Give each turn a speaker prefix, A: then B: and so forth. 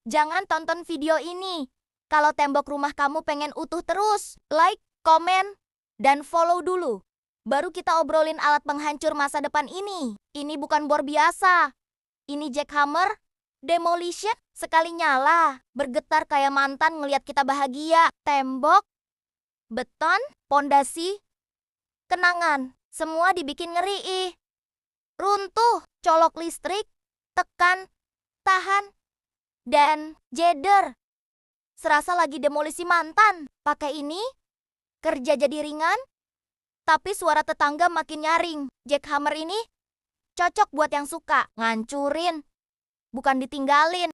A: Jangan tonton video ini. Kalau tembok rumah kamu pengen utuh terus, like, komen, dan follow dulu. Baru kita obrolin alat penghancur masa depan ini. Ini bukan bor biasa. Ini jackhammer, demolition, sekali nyala, bergetar kayak mantan ngeliat kita bahagia. Tembok, beton, pondasi, kenangan, semua dibikin ngeri. Runtuh, colok listrik, tekan, tahan, dan jeder. Serasa lagi demolisi mantan. Pakai ini, kerja jadi ringan, tapi suara tetangga makin nyaring. Jackhammer ini cocok buat yang suka ngancurin, bukan ditinggalin.